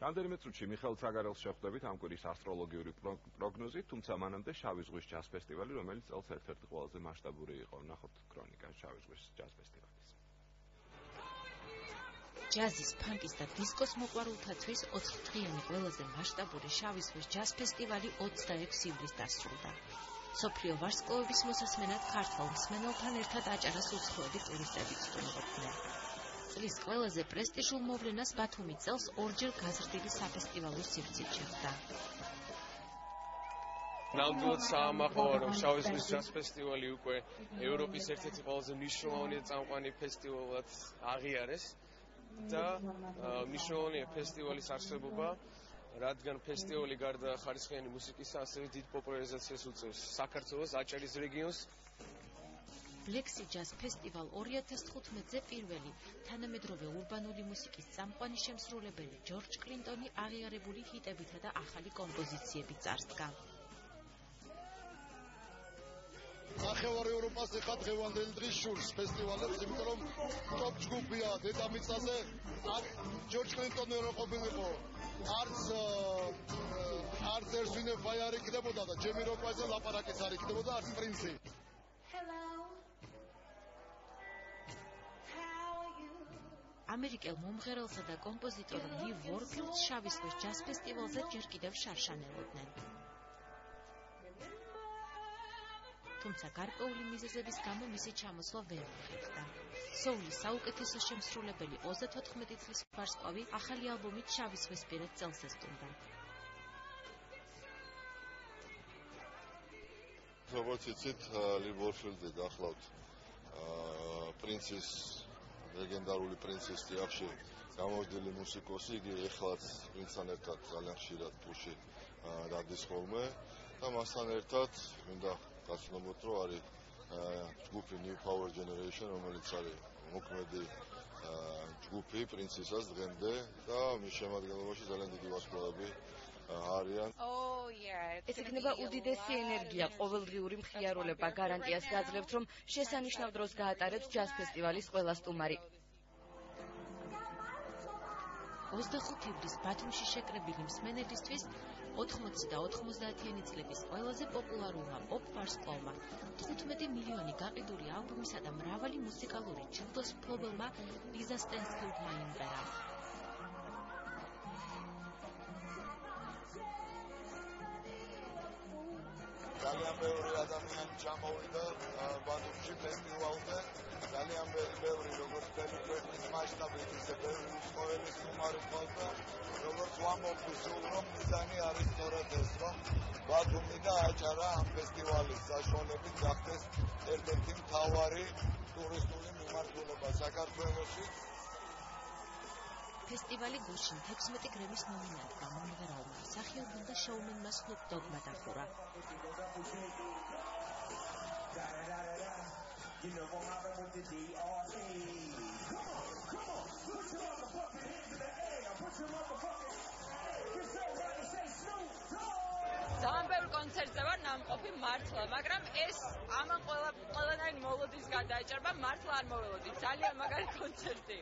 რამდენიმე წუთში მიხეილ ცაგარელს შევხვდებით ამ კვირის ასტროლოგიური პროგნოზით, თუმცა მანამდე შავი ზღვის ჯაზ ფესტივალი, რომელიც წელს ერთ-ერთი ყველაზე მასშტაბური იყო. ნახოთ ქრონიკა შავი ზღვის ჯაზ ფესტივალის. ჯაზის, ფანკის და დისკოს მოყვარულთათვის 4 დღიანი ყველაზე მასშტაბური შავი ზღვის ჯაზ ფესტივალი 26 ივლისს დასრულდა. სოფლიო ვარსკვლავების მოსასმენად ქართველ მსმენელთან ერთად აჭარას უცხოელი ტურისტებიც სტუმრობდნენ. წლის ყველაზე პრესტიჟულ მოვლენას ბათუმი წელს ორჯერ გაზრდილი საფესტივალო სივრცით შეხვდა. ნამდვილად საამაყოა, რომ შავი ზღვის ჯაზ ფესტივალი უკვე ევროპის ერთ-ერთი ყველაზე მნიშვნელოვანი და წამყვანი ფესტივალად აღიარეს და მნიშვნელოვანია ფესტივალის არსებობა, რადგან ფესტივალი გარდა ხარისხიანი მუსიკისა ასევე დიდ პოპულარიზაციას უწევს საქართველოს აჭარის რეგიონს. Lexi Jazz Festival 2015-ზე პირველი თანამედროვე ურბანული მუსიკის წამყვანი შემსრულებელი ჯორჯ კლინტონი აღიარებული ჰიტებითა და ახალი კომპოზიციებით წარსდგა. ახევარ ევროპას ეხა დღევანდელი დღის შურს ფესტივალებს, იმიტომ რომ ტოპ ჯგუფია დედამიწაზე. ჯორჯ კლინტონი რო ყოფილიყო, არც ერსვინე ფაი არ იქნებოდა და ჯემი როკვაიზე ლაპარაკიც არ იქნებოდა, არც პრინსი. ამერიკელ მომღერალსა და კომპოზიტორ ლი ვორფილდს შავი ზღვის ჯაზ ფესტივალზე ჯერ კიდევ შარშანელოდნენ. თუმცა გარკვეული მიზეზების გამო მისი ჩამოსვლა ვერ მოხერხდა. სოულის საუკეთესო შემსრულებელი 34 წლის ვარსკვლავი ახალი ალბომით შავი ზღვისპირეთ წელს ესტუმრა. როგორც იცით, ლი ვორფილდი გახლავთ პრინცის ლეგენდარული პრინცის თეატრში გამოვიდილი მუსიკოსი, იგი ეხლაც პრინცთან ერთად ძალიან ხშირად პუში დადის ხოლმე და მასთან ერთად მინდა გაცნობოთ, რომ არის ჯგუფი New Power Generation, რომელიც არის მოქმედი ჯგუფი პრინცისას დღემდე და მის შემადგენლობაში ძალიან დიდი ვარსკვლავები არიან. ეს იქნება უდიდესი ენერგია, ყოველდღიური მხიარულება, გარანტიას გაძლევთ, რომ შესანიშნავ დროს გაატარებთ ჯაზ ფესტივალის ყველა სტუმარი. 25 ივლისს ბათუმში შეკრებილი მსმენელისთვის 80 და 90-იანი წლების ყველაზე პოპულარულმა პოპ ვარსკვლავმა 15 მილიონი გაყიდული ალბომისა და მრავალი მუსიკალური ჯილდოს მფლობელმა ლიზა სტენსფილდმა იმღერა. ძალიან ბევრი ადამიანი ჩამოვიდა ბათუმში ფესტივალზე. ძალიან ბევრი როგორც ფესტივალის მასშტაბით, ისე ბევრი უცხოელი სტუმარი ყავდა. როგორც ვამბობთ სულ, რომ მიზანი არის სწორედ ეს, რომ ბათუმი და აჭარა ამ ფესტივალის საშუალებით გახდეს ერთ-ერთი მთავარი ტურისტული მიმართულება საქართველოში. ფესტივალი გუშინ 16 გრემის ნომინანტმა მომღერალმა, მსახიობმა და შოუმენმა სნუპ დოგმა დახურა. ძალიან ბევრ კონცერტზე ვარ ნამყოფი მართლა, მაგრამ ეს ამან ყველანაირ მოლოდის გადააჭარბა, მართლა არ მოველოდი. ძალიან მაგარი კონცერტი.